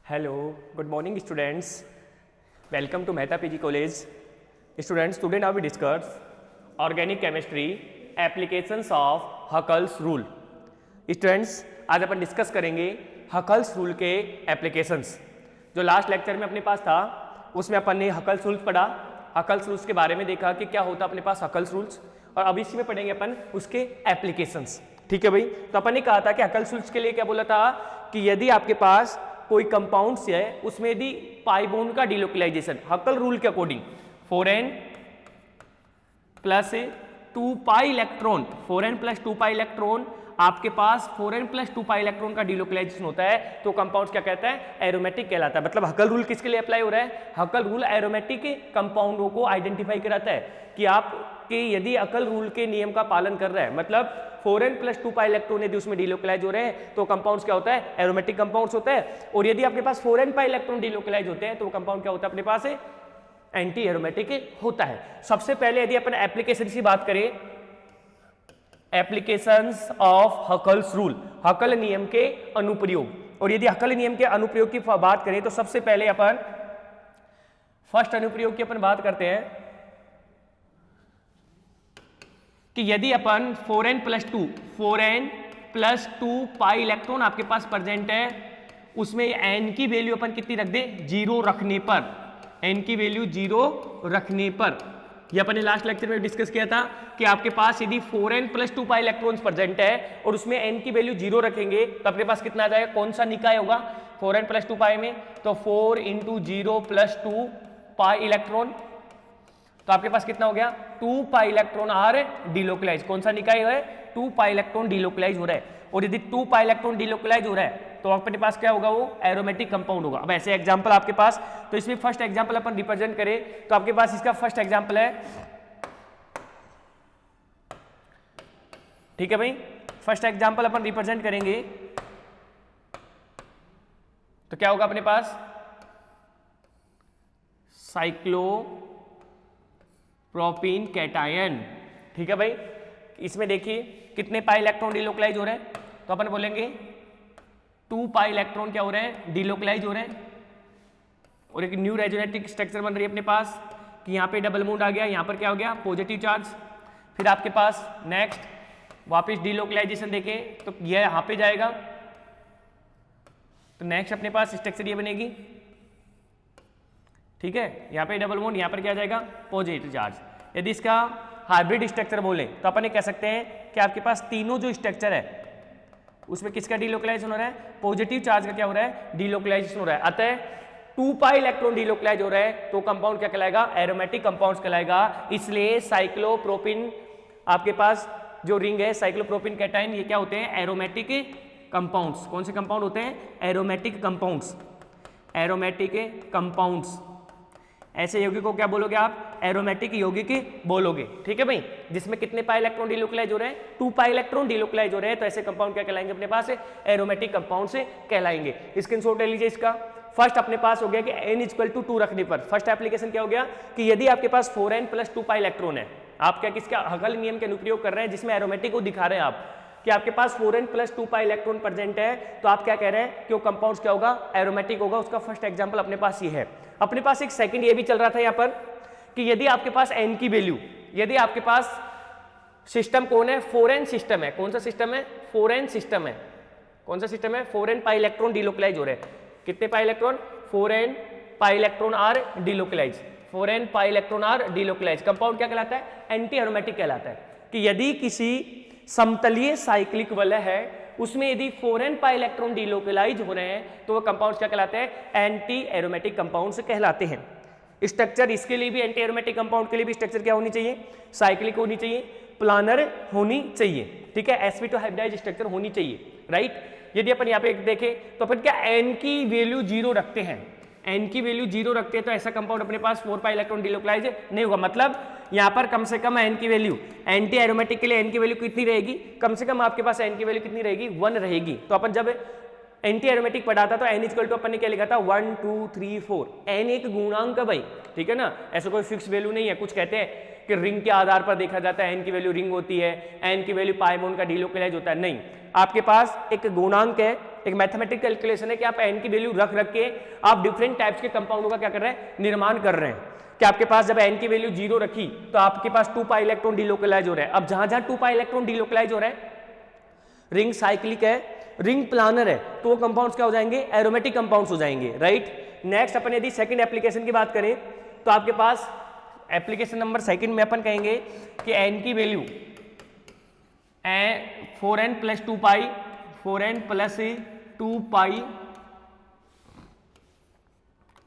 Hello, good morning students. Welcome to Mehta PG College. Students, today now we discuss organic chemistry applications of Huckel's rule. Students, आज अपन discuss करेंगे Huckel's rule के applications. जो last lecture में अपने पास था उसमें अपन ने Huckel's rules पढ़ा, Huckel's rules के बारे में देखा कि क्या होता अपने पास Huckel's rules, और अब इसी में पढ़ेंगे अपन उसके एप्लीकेशंस. ठीक है भाई, तो अपन ने कहा था कि Huckel's rules के लिए क्या बोला था कि यदि आपके पास कोई कंपाउंड्स है उसमें यदि पाई बोन का डिलोकलाइजेशन हकल रूल के according 4n plus 2 pi electron 4n plus 2 pi electron आपके पास 4n प्लस 2 पाई इलेक्ट्रॉन का डिलोकलाइजेशन होता है तो कंपाउंड्स क्या कहता है, एरोमेटिक कहलाता है. मतलब हकल रूल किसके लिए अप्लाई हो रहा है, हकल रूल एरोमेटिक कंपाउंडों को आइडेंटिफाई कराता है कि आपके यदि हकल रूल के नियम का पालन कर रहा है, मतलब 4n प्लस 2 पाई इलेक्ट्रॉन यदि उसमें डिलोकलाइज हो रहे हैं तो कंपाउंड्स क्या होता है, एरोमेटिक कंपाउंड्स होता है. और यदि आपके पास 4n पाई इलेक्ट्रॉन डिलोकलाइज होते हैं तो वो कंपाउंड क्या होता है अपने पास एंटी एरोमेटिक होता है. सबसे पहले यदि अपन एप्लीकेशन की बात करें, एप्लीकेशंस ऑफ हकल्स रूल, हकल नियम के अनुप्रयोग. और यदि हकल नियम के अनुप्रयोग की बात करें तो सबसे पहले अपन फर्स्ट अनुप्रयोग की अपन बात करते हैं कि यदि अपन 4n प्लस 2 पाई इलेक्ट्रॉन आपके पास प्रेजेंट है, उसमें n की वैल्यू अपन कितनी रख दे, 0 रखने पर, n की वैल्यू 0 रखने पर. ये अपन ने लास्ट लेक्चर में डिस्कस किया था कि आपके पास यदि 4n plus 2 pi electrons present है और उसमें n की वैल्यू 0 रखेंगे तो अपने पास कितना आ जाएगा, कौन सा निकाय होगा 4n प्लस 2 पाई में, तो 4 इंटू 0 प्लस 2 पाई इलेक्ट्रॉन, तो आपके पास कितना हो गया 2 पाई इलेक्ट्रॉन आर डिलोकलाइज. कौन सा निकाय है, 2 पाई इलेक्ट्रॉन डिलोकलाइज हो रहा है. और यदि 2 पाई इलेक्ट्रॉन डिलोकलाइज हो रहा है तो अपने पास क्या होगा, वो एरोमेटिक कंपाउंड होगा. अब ऐसे एग्जांपल आपके पास, तो इसमें फर्स्ट एग्जांपल अपन रिप्रेजेंट करें तो आपके पास इसका फर्स्ट एग्जांपल है, ठीक है भाई, फर्स्ट एग्जांपल अपन रिप्रेजेंट करेंगे तो क्या होगा अपने पास, साइक्लोप्रोपीन कैटायन. ठीक है भाई, इसमें देखिए कितने पाई इलेक्ट्रॉन डिलोकलाइज हो रहे हैं, तो अपन बोलेंगे 2 पाई इलेक्ट्रॉन क्या हो रहे हैं, डिलोकलाइज हो रहे हैं. और एक न्यू रेजोनेटिक स्ट्रक्चर बन रही है अपने पास कि यहाँ पे डबल बॉन्ड आ गया, यहाँ पर क्या हो गया, पॉजिटिव चार्ज. फिर आपके पास नेक्स्ट वापस डिलोकलाइजेशन देखें तो यह यहाँ पे जाएगा, तो नेक्स्ट अपने पास स्ट्रक्चर ये बनेगी. ठीक है, यहाँ पे डबल बॉन्ड, यहाँ पर क्या जाएगा, पॉजिटिव चार्ज. यदि इसका हाइब्रिड स्ट्रक्चर बोले तो अपन ये कह सकते हैं कि आपके पास तीनों जो स्ट्रक्चर है उसमें किसका डिलोकलाइजेशन हो रहा है, पॉजिटिव चार्ज का क्या हो रहा है, डिलोकलाइजेशन हो रहा है. अतः 2 पाई इलेक्ट्रॉन डिलोकलाइज हो रहा है तो कंपाउंड क्या कहलाएगा, एरोमेटिक कंपाउंड्स कहलाएगा. इसलिए साइक्लोप्रोपीन आपके पास जो रिंग है साइक्लोप्रोपीन कैटायन, ये क्या होते हैं, एरोमेटिक कंपाउंड्स. कौन से कंपाउंड होते हैं, एरोमेटिक कंपाउंड्स. एरोमेटिक कंपाउंड्स, ऐसे यौगिक को क्या बोलोगे आप, एरोमेटिक यौगिक बोलोगे. ठीक है भाई, जिसमें कितने पाई इलेक्ट्रॉन डिलोकलाइज हो रहे हैं, 2 पाई इलेक्ट्रॉन डिलोकलाइज हो रहे हैं, तो ऐसे कंपाउंड क्या कहलाएंगे अपने पास, एरोमेटिक कंपाउंड से कहलाएंगे. स्क्रीनशॉट ले लीजिए इसका. फर्स्ट अपने पास हो गया कि n इक्वल टू 2 रखने पर फर्स्ट एप्लीकेशन क्या हो गया कि यदि आपके पास 4n प्लस 2 पाई इलेक्ट्रॉन है, आप क्या किसका हकल नियम के अनुप्रयोग कर रहे हैं जिसमें एरोमेटिक को दिखा रहे हैं आप कि आपके पास 4n plus 2 pi electron present है, तो आप क्या कह रहे हैं कि वो कंपाउंड्स क्या होगा, एरोमेटिक होगा. उसका फर्स्ट एग्जांपल अपने पास ये है. अपने पास एक सेकंड ये भी चल रहा था यहाँ पर कि यदि आपके पास n की वैल्यू, यदि आपके पास सिस्टम कौन है, 4n सिस्टम है. कौन सा सिस्टम है, 4n सिस्टम है. कौन सा सिस्टम है, 4n पाई इलेक्ट्रॉन डिलोकलाइज हो रहे हैं. कितने pi electron, 4n pi electron are delocalise, 4n pi electron are delocalise. Compound क्या कहलाता है, एंटी एरोमेटिक कहलाता है. कि यदि किसी समतलीय साइक्लिक वलय है उसमें यदि 4n पाई इलेक्ट्रॉन डिलोकलाइज हो रहे हैं तो वो कंपाउंड्स क्या कहलाते हैं, एंटी एरोमेटिक कंपाउंड्स कहलाते हैं. स्ट्रक्चर इसके लिए भी, एंटी एरोमेटिक कंपाउंड के लिए भी स्ट्रक्चर क्या होनी चाहिए, साइक्लिक होनी चाहिए, प्लानर होनी चाहिए. ठीक है, sp2 हाइब्रिडाइज्ड स्ट्रक्चर होनी चाहिए. राइट, यदि अपन यहाँ पे देखें तो अपन क्या n की वैल्यू 0 रखते हैं, n की वैल्यू 0 रखते हैं तो ऐसा कंपाउंड अपने पास 4 पाई इलेक्ट्रॉन डिलोकलाइज नहीं होगा. मतलब यहाँ पर कम से कम n की वैल्यू, एंटी एरोमेटिक के लिए n की वैल्यू कितनी रहेगी, कम से कम आपके पास n की वैल्यू कितनी रहेगी, 1 रहेगी. तो अपन जब एंटी एरोमेटिक पढ़ा था तो n इक्वल टू अपन ने क्या लिखा था, 1 2 3 4. n एक गुणांक है भाई, ठीक है ना, ऐसा कोई फिक्स वैल्यू नहीं है. कुछ कहते हैं कि रिंग के आधार पर देखा जाता है, n की वैल्यू रिंग होती है, n की वैल्यू पाई बॉन्ड का डिलोकलाइज होता है. नहीं, आपके पास एक गुणांक है एक मैथमेटिकल कैलकुलेशन है कि आप n की वैल्यू रख रख के आप डिफरेंट टाइप्स के कंपाउंडों का क्या कर रहे हैं, निर्माण कर रहे हैं। कि आपके पास जब n की वैल्यू 0 रखी तो आपके पास 2 पाई इलेक्ट्रॉन डिलोकलाइज हो रहा है। अब जहां जहां 2 पाई इलेक्ट्रॉन डिलोकलाइज हो रहा है, रिंग साइक्लिक है, रिंग प्लानर है, तो वो कंपाउंड्स क्या हो जाएंगे, एरोमेटिक कंपाउंड्स हो जाएंगे, राइट। नेक्स्ट अपन यदि सेकंड एप्लीकेशन की बात करें तो आपके पास एप्लीकेशन नंबर सेकंड में अपन कहेंगे कि n की वैल्यू 4n प्लस 2 पाई 4n प्लस 2 पाई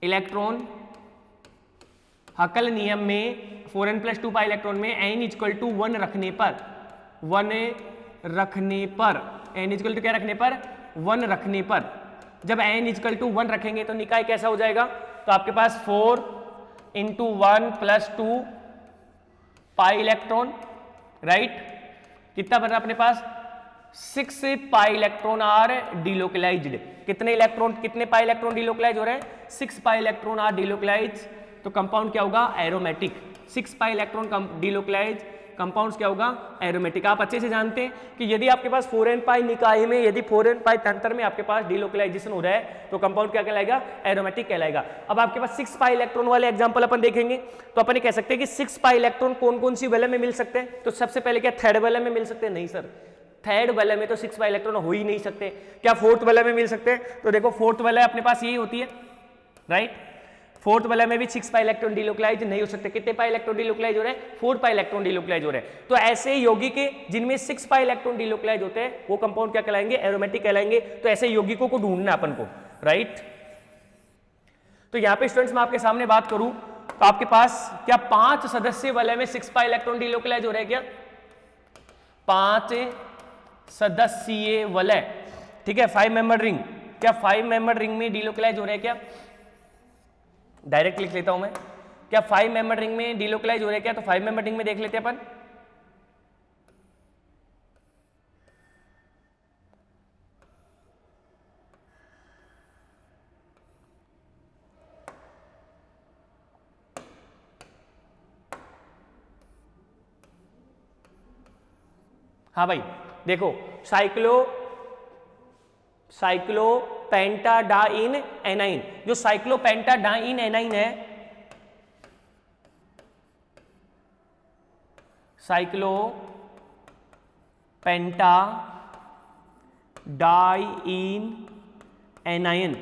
इलेक्ट्रॉन, हकल नियम में 4n प्लस 2 पाई इलेक्ट्रॉन में n इक्वल टू 1 रखने पर n इक्वल टू क्या रखने पर, 1 रखने पर, जब n इक्वल टू 1 रखेंगे तो निकाय कैसा हो जाएगा, तो आपके पास 4 into 1 plus 2 pi electron, right. कितना बन रहा अपने पास, 6 पाई इलेक्ट्रॉन आर डिलोकलाइज्ड। कितने इलेक्ट्रॉन, कितने पाई इलेक्ट्रॉन डिलोकलाइज हो रहे हैं, 6 पाई इलेक्ट्रॉन आर डिलोकलाइज। तो कंपाउंड क्या होगा, aromatic. 6 pi electron delocalise compounds क्या होगा, एरोमेटिक। आप अच्छे से जानते हैं कि यदि आपके पास 4n पाई निकाय में, यदि 4n पाई तंत्र में आपके पास डिलोकलाइजेशन हो रहा है तो कंपाउंड क्या कहलाएगा, एरोमेटिक कहलाएगा। अब आपके पास 6 पाई इलेक्ट्रॉन वाले एग्जांपल अपन देखेंगे तो अपन कह सकते हैं कि 6 पाई इलेक्ट्रॉन कौन कौन सी वैलेंस में मिल सकते हैं। तो सबसे पहले क्या थर्ड वैलेंस में मिल सकते हैं, नहीं सर, थर्ड वैलेंस में तो 6 पाई इलेक्ट्रॉन हो ही नहीं सकते। क्या फोर्थ वैलेंस में मिल सकते हैं, तो देखो फोर्थ वैलेंस अपने पास यही होती है, राइट। फोर्थ वाला में भी 6 पाई इलेक्ट्रॉन डिलोकलाइज नहीं हो सकते। कितने पाई इलेक्ट्रॉन डिलोकलाइज हो रहे हैं, 4 पाई इलेक्ट्रॉन डिलोकलाइज हो रहे हैं। तो ऐसे यौगिक जिनमें 6 पाई इलेक्ट्रॉन डिलोकलाइज होते हैं वो कंपाउंड क्या कहलाएंगे, एरोमेटिक कहलाएंगे। तो ऐसे यौगिकों को ढूंढना अपन को, राइट। तो यहां पे स्टूडेंट्स मैं आपके सामने बात करूं तो आपके पास क्या 5 सदस्य वाले में 6 पाई इलेक्ट्रॉन डिलोकलाइज हो रहे हैं, क्या 5 सदस्यीय वलय, ठीक है, 5 मेंबर रिंग, क्या 5 मेंबर रिंग में डिलोकलाइज हो रहे हैं, क्या डायरेक्ट लिख लेता हूं मैं, क्या 5 मेंबर रिंग में डिलोकलाइज हो रहे हैं, क्या तो 5 मेंबर रिंग में देख लेते हैं अपन। हाँ भाई देखो, साइक्लोपेंटाडाइन एनाइन, जो साइक्लोपेंटाडाइन एनाइन है, साइक्लोपेंटाडाइन एनाइन,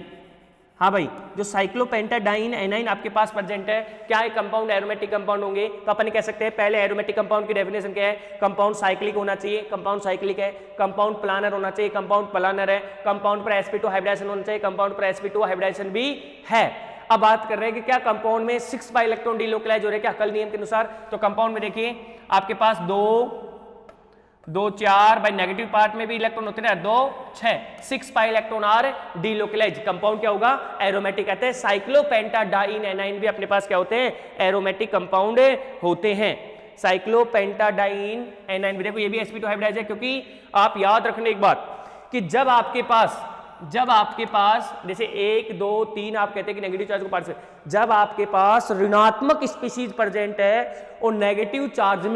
हाँ भाई, जो साइक्लोपेंटाडाइन एनाइन आपके पास प्रेजेंट है, क्या है कंपाउंड, एरोमेटिक कंपाउंड होंगे। तो अपन कह सकते हैं पहले एरोमेटिक कंपाउंड की डेफिनेशन क्या है, कंपाउंड साइक्लिक होना चाहिए, कंपाउंड साइक्लिक है, कंपाउंड प्लानर होना चाहिए, कंपाउंड प्लानर है, कंपाउंड पर sp2 हाइब्रिडाइजेशन होना चाहिए, कंपाउंड पर sp2 हाइब्रिडाइजेशन भी है। अब बात कर रहे हैं कि क्या कंपाउंड में 6 पाई इलेक्ट्रॉन डिलोकलाइज हो रहे हैं क्या हकल नियम के अनुसार। तो कंपाउंड में देखिए आपके पास 2 4 बाई नेगेटिव पार्ट में भी इलेक्ट्रॉन होते हैं, 2 6 pi electron are delocalise, compound क्या होगा, एरोमेटिक। कहते हैं साइक्लोपेंटाडाइन एनाइन भी अपने पास क्या होते हैं, एरोमेटिक कंपाउंड होते हैं। साइक्लोपेंटाडाइन एनाइन भी देखो ये भी sp2 हाइब्रिडाइज है, क्योंकि आप याद रखने एक बात कि जब आपके पास जैसे 1 2 3 आप कहते हैं कि नेगेटिव चार्ज को पार्टिसिपेट, जब आपके पास ऋणात्मक स्पीशीज प्रेजेंट है और नेगेटिव चार्ज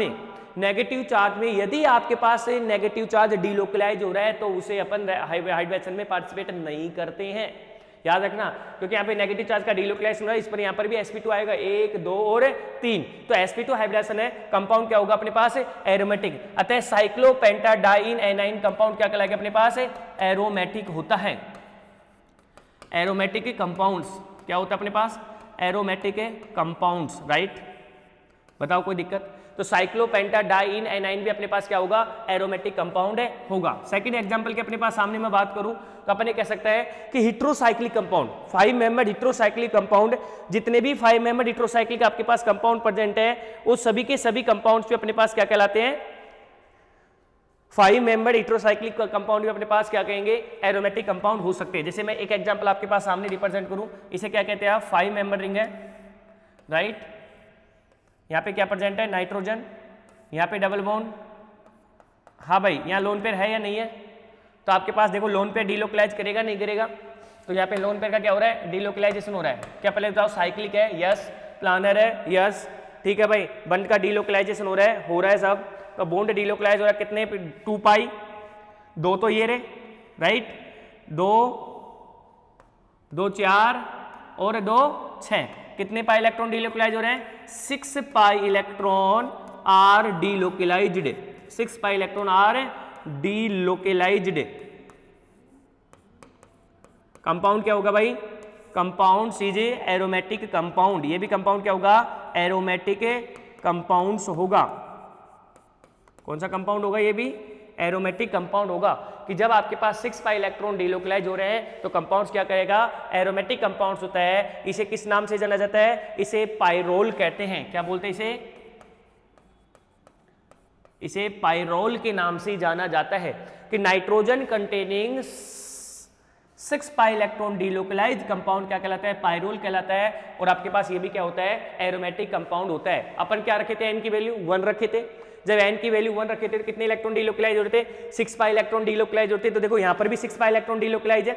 में यदि आपके पास नेगेटिव चार्ज डिलोकलाइज हो रहा है तो उसे अपन हाइब्रिडाइजेशन में पार्टिसिपेट नहीं करते हैं, याद रखना। क्योंकि यहाँ पे नेगेटिव चार्ज का डिलोकलाइज हो रहा है, इस पर यहाँ पर भी sp2 आएगा, 1 2 और 3, तो sp2 हाइब्रिडाइजेशन है, कंपाउंड क्या होगा अपने पास, एरोमेटिक। अतः साइक्लोपेंटाडाइन एनाइन कंपाउंड क्या कहलाएगा अपने पास, एरोमेटिक होता है। एरोमेटिक कंपाउंड्स क्या होता है अपने पास, एरोमेटिक कंपाउंड्स, राइट। बताओ कोई दिक्कत। तो साइक्लोपेंटाडाइन एनाइन भी अपने पास क्या होगा, एरोमेटिक कंपाउंड होगा। सेकंड एग्जांपल के अपने पास सामने में बात करूं तो अपन ये कह सकता है कि heterocyclic compound, 5 membered heterocyclic compound, जितने भी 5 मेंबर्ड हेटेरोसाइक्लिक आपके पास कंपाउंड प्रेजेंट है वो सभी के सभी कंपाउंड्स भी अपने पास क्या कहलाते हैं, 5 मेंबर्ड हेटेरोसाइक्लिक कंपाउंड भी अपने पास क्या कहेंगे, एरोमेटिक कंपाउंड हो सकते हैं। जैसे मैं एक एग्जांपल आपके पास सामने रिप्रेजेंट करूं, इसे क्या कहते हैं आप, 5 मेंबर रिंग है, राइट। यहाँ पे क्या प्रेजेंट है, नाइट्रोजन, यहाँ पे डबल बॉन्ड, हाँ भाई यहाँ लोन पेयर है या नहीं है, तो आपके पास देखो लोन पेयर डिलोकलाइज करेगा नहीं करेगा, तो यहाँ पे लोन पेयर का क्या हो रहा है, डिलोकलाइजेशन हो रहा है। क्या पहले बताओ, साइक्लिक है, यस, प्लानर है, यस, ठीक है भाई, बंद का डिलोकलाइजेशन हो रहा है सब। तो बॉन्ड डिलोकलाइज हो रहा है कितने, 2 पाई, 2 तो ये रहे, राइट, 2 2 4 और 2 6, कितने पाई इलेक्ट्रॉन डीलोकलाइज हो रहे हैं? 6 pi electron are delocalised, 6 pi electron are delocalised. Compound क्या होगा भाई? कंपाउंड सीजे एरोमेटिक कंपाउंड, ये भी कंपाउंड क्या होगा? एरोमेटिक कंपाउंड्स होगा। कौन सा कंपाउंड होगा? ये भी एरोमेटिक कंपाउंड होगा कि जब आपके पास 6 पाई इलेक्ट्रॉन डीलोकलाइज हो रहे हैं तो कंपाउंड्स क्या करेगा? एरोमेटिक कंपाउंड्स होता है। इसे किस नाम से जाना जाता है? इसे पाइरोल कहते हैं। क्या बोलते हैं इसे पाइरोल के नाम से जाना जाता है कि nitrogen containing 6 pi electron delocalise compound क्या कहलाता है? पाइरोल कहलाता है। और आपके पास ये भी क्या होता है? एरोमेटिक कंपाउंड होता है। अपन क्या रखे थे? एन की वैल्यू 1 रखे थे। जब एन की वैल्यू 1 रखे थे तो कितने इलेक्ट्रॉन डीलोकलाइज होते थे? 6 पाई इलेक्ट्रॉन डीलोकलाइज होते। तो देखो यहां पर भी 6 पाई इलेक्ट्रॉन डीलोकलाइज है,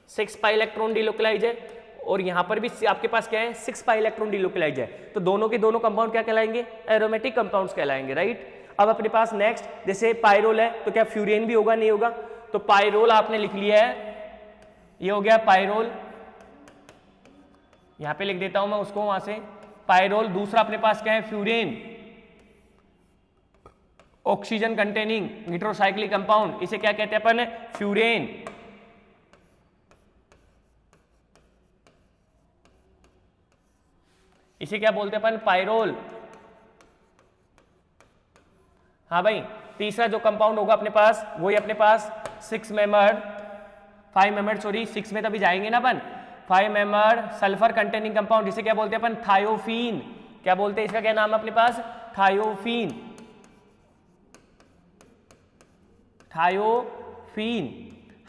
6 पाई इलेक्ट्रॉन डीलोकलाइज है, और यहां पर भी आपके पास क्या है? 6 पाई इलेक्ट्रॉन डीलोकलाइज है। तो दोनों के दोनों कंपाउंड क्या कहलाएंगे? एरोमेटिक कंपाउंड्स कहलाएंगे, राइट। अब अपने पास नेक्स्ट जैसे पाइरोल है तो क्या फ्यूरेन भी होगा? नहीं होगा। तो पाइरोल आपने लिख लिया है, ये हो गया पाइरोल, यहां पे लिख देता हूं मैं उसको वहां से पाइरोल। दूसरा अपने पास क्या है? Furan, oxygen containing heterocyclic compound, इसे क्या कहते हैं अपन? फ्यूरेन। इसे क्या बोलते हैं अपन? पाइरोल। हाँ भाई, तीसरा जो कंपाउंड होगा अपने पास वही अपने पास 6 में तभी जाएंगे ना अपन। 5 मेंबर सल्फर कंटेनिंग कंपाउंड, जिसे क्या बोलते हैं अपन? थायोफीन। क्या बोलते हैं? इसका क्या नाम है अपने पास? थायोफीन। थायोफीन।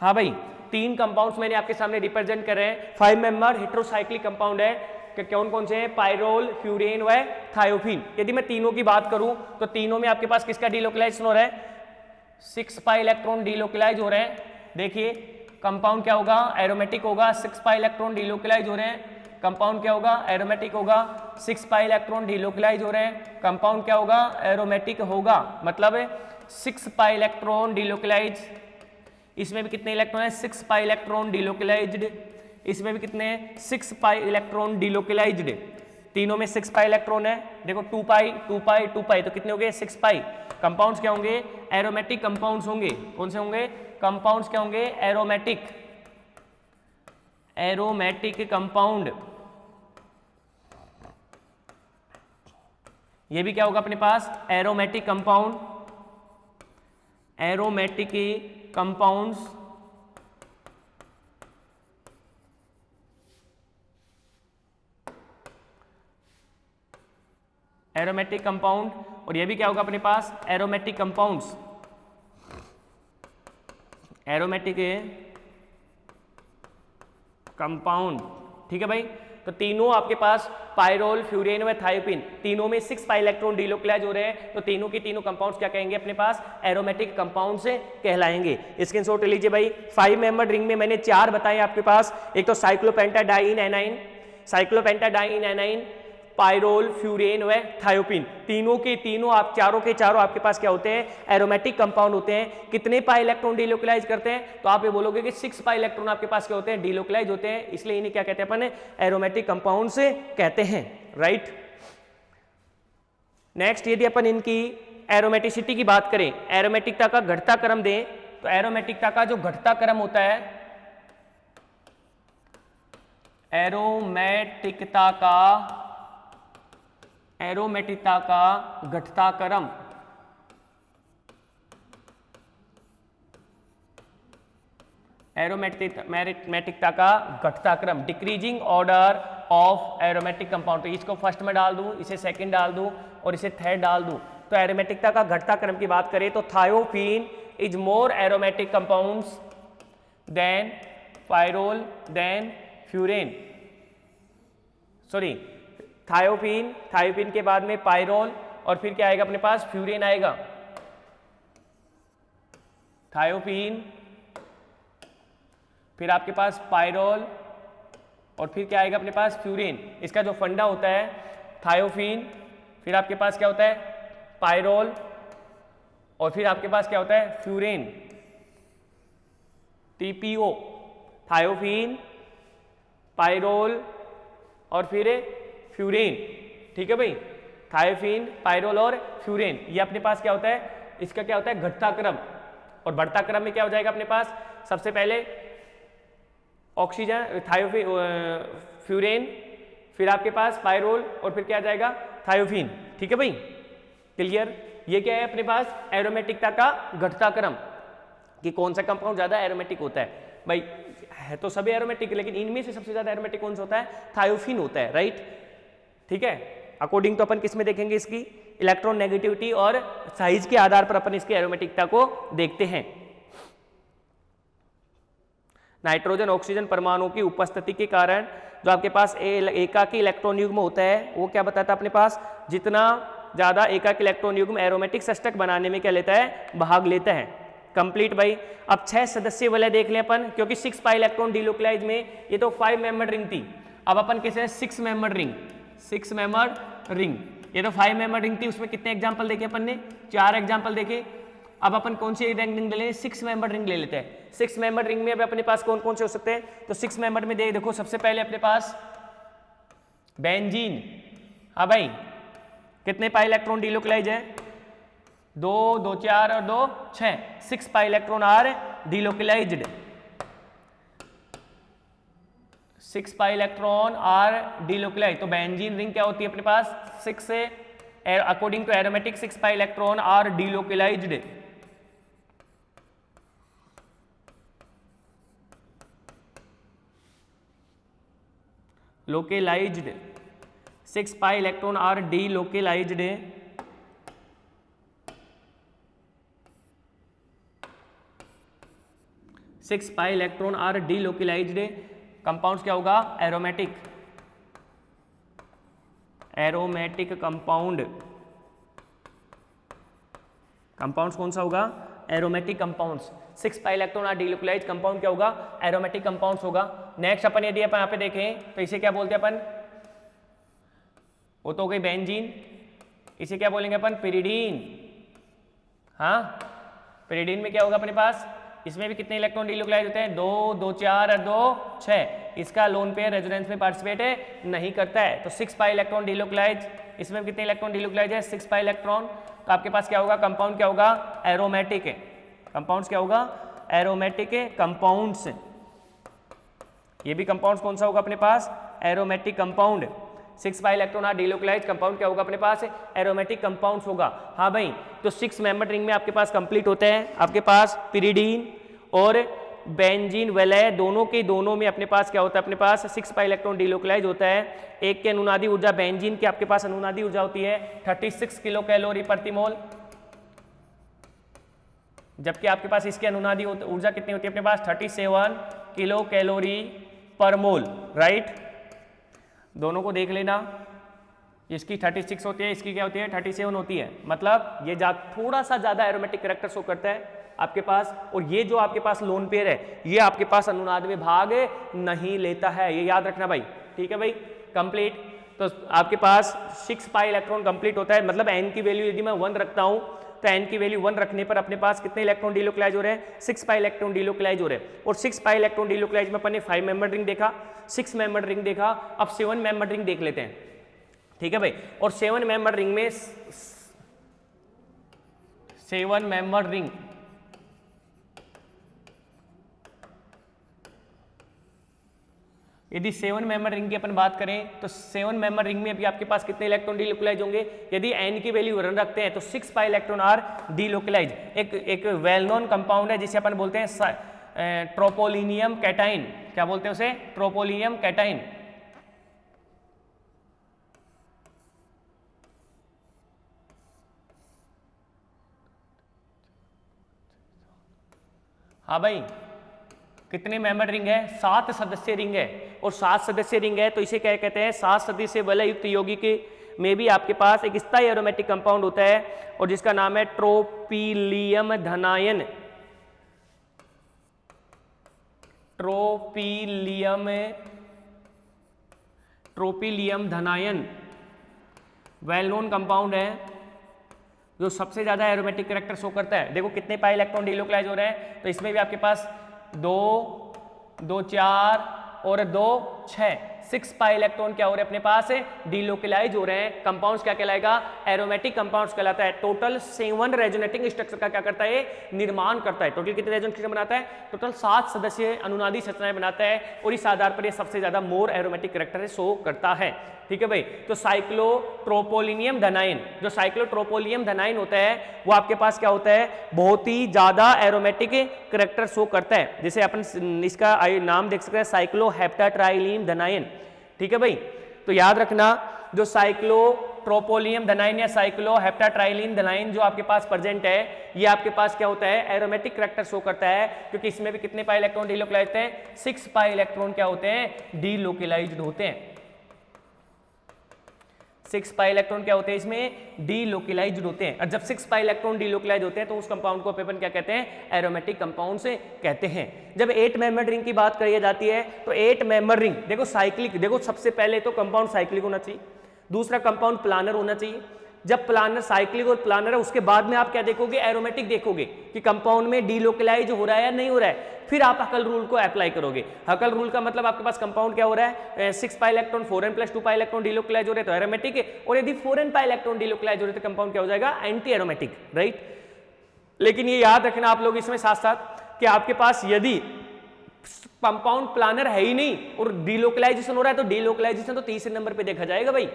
हाँ भाई, 3 कंपाउंड्स मैंने आपके सामने रिप्रेजेंट कर रहे हैं। 5 मेंबर हेटेरोसाइक्लिक कंपाउंड है कि कौन कौन से हैं? पाइरोल, फ्यूरेन व थायोफीन। यदि मैं तीनों की बात करूं तो तीनों में आपके पास किसका डीलोकलाइजेशन हो रहा है? 6 पाई इलेक्ट्रॉन डीलोकलाइज हो रहे हैं। देखिए कंपाउंड क्या होगा? एरोमेटिक होगा। 6 पाई इलेक्ट्रॉन डीलोकलाइज हो रहे हैं, कंपाउंड क्या होगा? एरोमेटिक होगा। 6 पाई इलेक्ट्रॉन डीलोकलाइज हो रहे हैं, कंपाउंड क्या होगा? एरोमेटिक होगा। मतलब 6 पाई इलेक्ट्रॉन डीलोकलाइज, इसमें भी कितने इलेक्ट्रॉन है? 6 पाई इलेक्ट्रॉन डीलोकलाइज्ड, इसमें भी कितने हैं? 6 पाई इलेक्ट्रॉन डीलोकलाइज्ड। तीनों में 6 पाई इलेक्ट्रॉन है। देखो 2 पाई 2 पाई 2 पाई, तो कितने हो गए? 6 पाई। कंपाउंड्स क्या होंगे? एरोमेटिक कंपाउंड्स होंगे। कौन से होंगे? कंपाउंड्स क्या होंगे? Aromatic, aromatic compound. ये भी क्या होगा अपने पास? Aromatic compound, aromatic compounds. Aromatic compound, और ये भी क्या होगा अपने पास? Aromatic compounds, aromatic compound. ठीक है भाई, तो तीनों आपके पास पाइरोल, फ्यूरेन व थायोपीन, तीनों में 6 पाई इलेक्ट्रॉन डीलोकलाइज हो रहे हैं। तो तीनों के तीनों कंपाउंड्स क्या कहेंगे अपने पास? एरोमेटिक कंपाउंड से कहलाएंगे। स्क्रीनशॉट ले लीजिए भाई। 5 मेंबर रिंग में मैंने 4 बताए आपके पास। एक तो cyclopentadiene A9, cyclopentadiene A9, pyrrole, furan व थायोपीन, तीनों के तीनों आप चारों के चारों आपके पास क्या होते हैं? एरोमेटिक कंपाउंड होते हैं। कितने पाई इलेक्ट्रॉन डीलोकलाइज करते हैं? तो आप ये बोलोगे कि 6 पाई इलेक्ट्रॉन आपके पास क्या होते हैं? डीलोकलाइज होते हैं। इसलिए इन्हें क्या कहते हैं अपन? एरोमेटिक कंपाउंड से कहते हैं, राइट। नेक्स्ट, यदि अपन इनकी एरोमेटिसिटी की बात करें, एरोमेटिकता का घटता क्रम दें, तो एरोमेटिकता का जो घटता क्रम होता है, एरोमेटिकता का घटता क्रम, एरोमेटिकता का घटता क्रम, decreasing order of aromatic compound. तो इसको फर्स्ट में डाल दूं, इसे सेकंड डाल दूं और इसे थर्ड डाल दूं। तो एरोमेटिकता का घटता क्रम की बात करें तो thiophene is more aromatic compounds than pyrrole than furan. Sorry, thiophene के बाद में पाइरोल और फिर क्या आएगा अपने पास? फ्यूरेन आएगा। थायोपीन, फिर आपके पास पाइरोल और फिर क्या आएगा अपने पास? फ्यूरेन। इसका जो फंडा होता है, थायोपीन, फिर आपके पास क्या होता है? पाइरोल और फिर आपके पास क्या होता है? फ्यूरेन। TPO, थायोफीन, पायरोल और फिर फ्यूरेन। ठीक है भाई, थायोफीन, पायरोल और फ्यूरेन, ये अपने पास क्या होता है, इसका क्या होता है घटता क्रम। और बढ़ता क्रम में क्या हो जाएगा अपने पास, सबसे पहले ऑक्सीजन थायोफीन, फ्यूरेन, फिर आपके पास पायरोल और फिर क्या आ जाएगा थायोफीन। ठीक है भाई, क्लियर। ये क्या है अपने पास एरोमेटिकता का घटता क्रम, कि कौन सा कंपाउंड ज्यादा एरोमेटिक होता है। भाई है तो सभी एरोमेटिक, लेकिन इनमें से सबसे ज्यादा एरोमेटिक कौन सा होता है, थायोफीन होता है, राइट। ठीक है, अकॉर्डिंग तो अपन किस में देखेंगे, इसकी इलेक्ट्रॉन नेगेटिविटी और साइज के आधार पर अपन इसकी एरोमेटिकता को देखते हैं। नाइट्रोजन ऑक्सीजन परमाणु की उपस्थिति के कारण जो आपके पास एकाकी इलेक्ट्रॉन युग्म होता है, वो क्या बताता है अपने पास, जितना ज्यादा एकाकी इलेक्ट्रॉन युग्म एरोमेटिक सस्टक बनाने में क्या लेता है, भाग लेता है। कंप्लीट भाई। अब 6 सदस्यीय वलय देख लें अपन, क्योंकि 6 पाई इलेक्ट्रॉन डिलोकलाइज में ये तो 5 मेंबर रिंग थी, अब अपन कैसे 6 मेंबर रिंग, 6 मेंबर रिंग, ये तो 5 मेंबर रिंग थी, उसमें कितने एग्जांपल देखे अपन ने, 4 एग्जांपल देखे। अब अपन कौन सी रिंग ले लें, 6 मेंबर रिंग ले लेते हैं। 6 मेंबर रिंग में अब अपने पास कौन कौन से हो सकते हैं, तो 6 मेंबर में देखो सबसे पहले अपने पास बेंजीन। हाँ भाई, कितने पाई इलेक्ट्रॉन डिलोकलाइज है, 2, 2, 4 और 2, 6, 6 pi electron are delocalized, 6 pi electron are delocalize. तो बेंजीन रिंग क्या होती है अपने पास, 6 से according to aromatic 6 pi electron are delocalized. Localized, 6 pi electron are delocalized. 6 pi electron are delocalized. Compounds क्या होगा, एरोमेटिक, एरोमेटिक कंपाउंड। कंपाउंड्स कौन सा होगा, aromatic compounds. 6 pi electron are delocalized compound क्या होगा, एरोमेटिक कंपाउंड्स होगा। नेक्स्ट अपन यदि अपन यहाँ पे देखें तो इसे क्या बोलते हैं अपन, वो तो हो गई बेंजीन, इसे क्या बोलेंगे अपन, पिरिडीन। हाँ, पिरिडीन में क्या होगा अपने पास, इसमें भी कितने इलेक्ट्रॉन डिलोकलाइज होते हैं, 2, 2, 4 और 2, 6। इसका लोन पेयर रेजोनेंस में पार्टिसिपेट नहीं करता है। तो 6 पाई इलेक्ट्रॉन डिलोकलाइज, इसमें कितने इलेक्ट्रॉन डिलोकलाइज है, 6 पाई इलेक्ट्रॉन। तो आपके पास क्या होगा, कंपाउंड क्या होगा, एरोमेटिक है। कंपाउंड्स क्या होगा, एरोमेटिक कंपाउंड्स। ये भी कंपाउंड्स कौन सा होगा अपने पास, aromatic compound. 6 pi electron are delocalise compound क्या होगा अपने पास, एरोमेटिक कंपाउंड्स होगा। हाँ भाई, तो 6 मेंबर रिंग में आपके पास कंप्लीट होते हैं आपके पास पिरिडीन और बेंजीन वलय, दोनों के दोनों में अपने पास क्या होता है, अपने पास 6 पाई इलेक्ट्रॉन डिलोकलाइज होता है। एक की अनुनादी ऊर्जा, बेंजीन की आपके पास अनुनादी ऊर्जा होती है 36 किलो कैलोरी प्रति मोल, जबकि आपके पास इसकी अनुनादी ऊर्जा कितनी होती है अपने पास, 37 किलो कैलोरी पर मोल, राइट। दोनों को देख लेना, इसकी 36 होती है, इसकी क्या होती है 37 होती है, मतलब ये थोड़ा सा ज्यादा एरोमेटिक कैरेक्टर शो करता है आपके पास। और ये जो आपके पास लोन पेयर है, ये आपके पास अनुनाद में भाग नहीं लेता है, ये याद रखना भाई। ठीक है भाई, कंप्लीट। तो आपके पास 6 पाई इलेक्ट्रॉन कंप्लीट होता है, मतलब एन की वैल्यू यदि मैं 1 रखता हूं तो एन की वैल्यू 1 रखने पर अपने पास कितने इलेक्ट्रॉन डिलोकलाइज हो रहे हैं, 6 पाई इलेक्ट्रॉन डिलोकलाइज हो रहे हैं। और 6 पाई इलेक्ट्रॉन डिलोकलाइज में अपन ने 5 मेंबर रिंग देखा, 6 मेंबर रिंग देखा, अब 7 मेंबर रिंग देख लेते हैं। ठीक है भाई, और 7 मेंबर रिंग में 7 मेंबर रिंग, यदि 7 मेंबर रिंग की अपन बात करें तो 7 मेंबर रिंग में भी आपके पास कितने इलेक्ट्रॉन डिलोकलाइज होंगे, यदि एन की वैल्यू 1 रखते हैं तो 6 पाई इलेक्ट्रॉन आर डिलोकलाइज। एक वेल नोन कंपाउंड है जिसे अपन बोलते हैं ट्रोपोलिनियम कैटाइन। क्या बोलते हैं उसे, ट्रोपोलिनियम कैटाइन। हाँ भाई, कितने मेंबर रिंग है, 7 सदस्य रिंग है। और 7 सदस्य रिंग है तो इसे क्या कहते हैं, 7 सदस्य वलय युक्त यौगिक में भी आपके पास एक स्थायी एरोमेटिक कंपाउंड होता है और जिसका नाम है ट्रोपिलियम धनायन। ट्रोपिलियम धनायन वेल नोन कंपाउंड है जो सबसे ज्यादा एरोमेटिक कैरेक्टर शो करता है। देखो कितने पाई इलेक्ट्रॉन डिलोकलाइज हो रहे हैं, तो इसमें भी आपके पास 2 2 4 और 2 6, 6 पाई इलेक्ट्रॉन क्या हो रहे हैं अपने पास है, डीलोकलाइज हो रहे हैं। कंपाउंड्स क्या कहलाएगा, एरोमेटिक कंपाउंड्स कहलाता है। टोटल 7 रेजोनेटिंग स्ट्रक्चर का क्या करता है, निर्माण करता है। टोटल कितने रेजोनेटिंग स्ट्रक्चर बनाता है, टोटल 7 सदस्यीय अनुनादी संरचनाएं बनाता है और इस आधार पर ये सबसे ज्यादा मोर एरोमेटिक कैरेक्टर शो करता है। ठीक है भाई, तो साइक्लोट्रोपोलिनियम धनाइन, जो साइक्लोट्रोपोलिनियम धनाइन होता है वो आपके पास क्या होता है, बहुत ही ज्यादा एरोमेटिक कैरेक्टर शो करता है। जैसे अपन इसका नाम देख सकते हैं साइक्लोहेप्टाट्राइलिन धनाइन। ठीक है भाई, तो याद रखना जो साइक्लोट्रोपोलियम धनाइन या साइक्लोहेप्टाट्राइलिन धनाइन जो आपके पास प्रेजेंट है, ये आपके पास क्या होता है, एरोमेटिक कैरेक्टर शो करता है, क्योंकि इसमें भी कितने पाई इलेक्ट्रॉन डीलोकलाइज्ड हैं, 6 पाई इलेक्ट्रॉन क्या होते हैं, डीलोकलाइज्ड होते हैं। 6 पाई इलेक्ट्रॉन क्या होते हैं, इसमें डीलोकलाइज्ड होते हैं। और जब 6 पाई इलेक्ट्रॉन डीलोकलाइज होते हैं तो उस कंपाउंड को अपन क्या कहते हैं, एरोमेटिक कंपाउंड से कहते हैं। जब 8 मेंबर रिंग की बात करी जाती है तो 8 मेंबर रिंग देखो साइक्लिक, देखो सबसे पहले तो कंपाउंड साइक्लिक होना चाहिए, दूसरा कंपाउंड प्लानर होना चाहिए। जब प्लानर साइक्लिक और प्लानर है उसके बाद में आप क्या देखोगे, एरोमेटिक देखोगे कि कंपाउंड में डीलोकलाइज हो रहा है या नहीं हो रहा है, फिर आप हकल रूल को अप्लाई करोगे। हकल रूल का मतलब आपके पास कंपाउंड क्या हो रहा है, 6 pi electron 4n + 2 pi electron delocalise हो रहे तो एरोमेटिक है, और यदि 4n पाई इलेक्ट्रॉन डीलोकलाइज हो रहे तो कंपाउंड क्या हो जाएगा, एंटी एरोमेटिक, राइट। लेकिन ये याद रखना आप लोग इसमें साथ साथ कि आपके पास यदि कंपाउंड प्लानर है ही नहीं और डीलोकलाइजेशन हो रहा है तो डीलोकलाइजेशन तो तीसरे नंबर पे देखा जाएगा भाई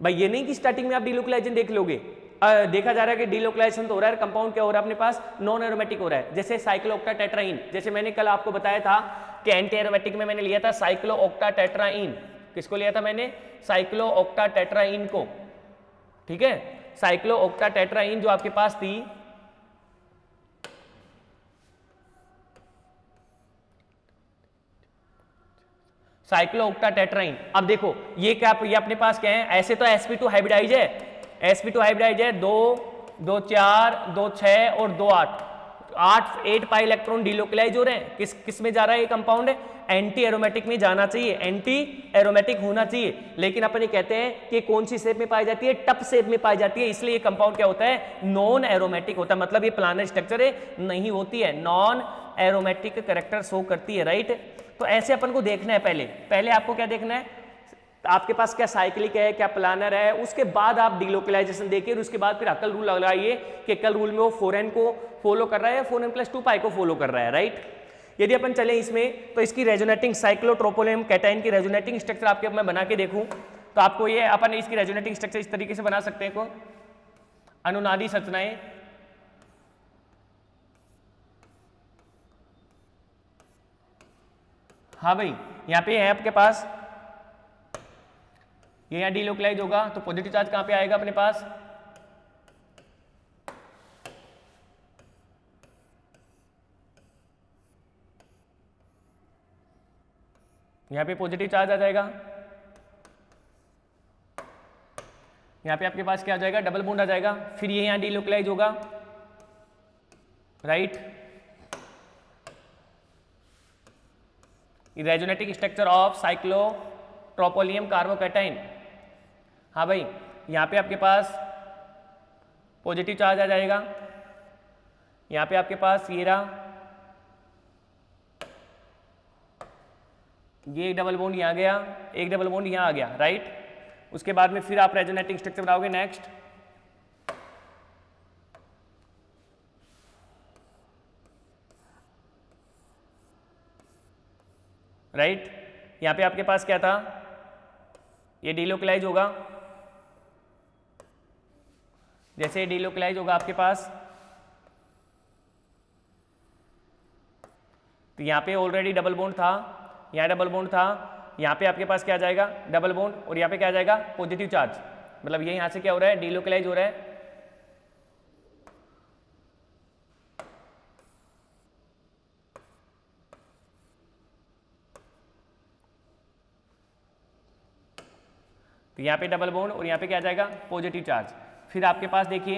ये नहीं कि स्टार्टिंग में आप डीलोकलाइजेशन देख लोगे। देखा जा रहा है कि डीलोकलाइजेशन तो हो रहा है, कंपाउंड क्या हो रहा है अपने पास, नॉन एरोमेटिक हो रहा है। जैसे साइक्लोऑक्टाटेट्राइन, जैसे मैंने कल आपको बताया था कि एंटी एरोमेटिक में मैंने लिया था साइक्लोऑक्टाटेट्राइन। किसको लिया था मैंने, साइक्लोऑक्टाटेट्राइन को। ठीक है, साइक्लोऑक्टाटेट्राइन जो आपके पास थी साइक्लोऑक्टाटेट्राइन। अब देखो ये क्या, ये अपने पास क्या है, ऐसे तो sp2 हाइब्रिडाइज है, sp2 हाइब्रिडाइज है, 2 2 4 2 6 और 2 8 पाई इलेक्ट्रॉन डीलोकलाइज हो रहे हैं। किस में जा रहा है ये कंपाउंड, एंटी एरोमेटिक में जाना चाहिए, एंटी एरोमेटिक होना चाहिए। लेकिन अपन ये कहते हैं कि कौन सी शेप में पाई जाती है, टप शेप में पाई जाती है, इसलिए ये कंपाउंड क्या होता है, नॉन एरोमेटिक होता है। मतलब ये प्लानर स्ट्रक्चर है नहीं होती है, नॉन एरोमेटिक कैरेक्टर शो करती है, राइट। तो ऐसे अपन को देखना है, पहले आपको क्या देखना है, आपके पास क्या साइक्लिक है क्या प्लानर है, उसके बाद आप डीलोकलाइजेशन देखिए और उसके बाद फिर हकल रूल लगाइए कि हकल रूल में वो 4n को फॉलो कर रहा है या 4n + 2 पाई को फॉलो कर रहा है, राइट। यदि अपन चले इसमें तो इसकी रेजोनेटिंग साइक्लोट्रोपोलियम कैटाइन की रेजोनेटिंग स्ट्रक्चर आपके मैं बना के देखूं तो आपको ये अपन इसकी रेजोनेटिंग स्ट्रक्चर इस तरीके से बना सकते हैं, को अनुनादी संरचनाएं, हाँ भाई यहाँ पे है आपके पास, ये यहाँ डीलोकलाइज होगा तो पॉजिटिव चार्ज कहाँ पे आएगा अपने पास, यहाँ पे पॉजिटिव चार्ज आ जाएगा। यहाँ पे आपके पास क्या आ जाएगा, डबल बॉन्ड आ जाएगा। फिर ये यहाँ डीलोकलाइज होगा, राइट। रेजोनेटिक स्ट्रक्चर ऑफ साइक्लोट्रोपोलियम कार्बोकैटाइन, हाँ भाई यहाँ पे आपके पास पॉजिटिव चार्ज आ जाएगा। यहाँ पे आपके पास ये रहा, ये एक डबल बॉन्ड यहाँ गया, एक डबल बॉन्ड यहाँ आ गया, राइट। उसके बाद में फिर आप रेजोनेटिंग स्ट्रक्चर बनाओगे, नेक्स्ट, राइट। यहाँ पे आपके पास क्या था, ये डीलोकलाइज होगा, जैसे डीलोकलाइज होगा आपके पास तो यहाँ पे ऑलरेडी डबल बॉन्ड था, यहाँ डबल बॉन्ड था, यहाँ पे आपके पास क्या आ जाएगा, डबल बॉन्ड, और यहाँ पे क्या आ जाएगा, पॉजिटिव चार्ज। मतलब ये यहाँ से क्या हो रहा है, डीलोकलाइज हो रहा है। तो यहाँ पे डबल बॉन्ड और यहाँ पे क्या आ जाएगा, पॉजिटिव चार्ज। फिर आपके पास देखिए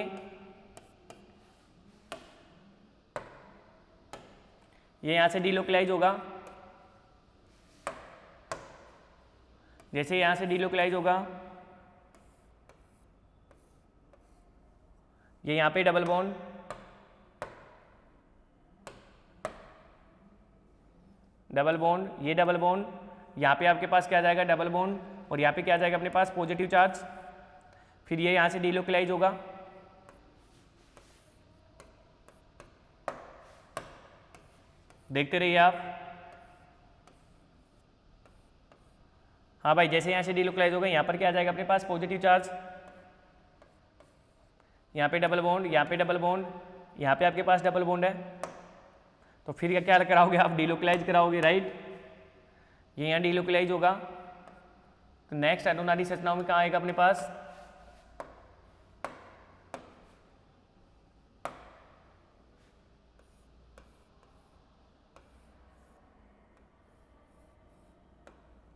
ये यहाँ से डीलोकलाइज होगा, जैसे यहाँ से डीलोकलाइज होगा, ये यहाँ पे डबल बॉन्ड, डबल बॉन्ड, ये डबल बॉन्ड, यहाँ पे आपके पास क्या आ जाएगा डबल बॉन्ड, और यहाँ पे क्या आ जाएगा अपने पास पॉजिटिव चार्ज, फिर ये यहाँ से डीलोकलाइज होगा, देखते रहिए आप। हाँ भाई, जैसे यहाँ से डीलोकलाइज होगा यहाँ पर क्या आ जाएगा अपने पास पॉजिटिव चार्ज, यहाँ पे डबल बॉन्ड, यहाँ पे डबल बॉन्ड, यहाँ पे आपके पास डबल बॉन्ड है, तो फिर क्या कराओगे आप, डीलोकलाइज कराओगे, राइट। ये यहाँ डीलोकलाइज होगा, तो नेक्स्ट एटोनारी संरचनाओं में कहाँ आएगा अपने पास,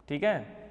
ठीक है।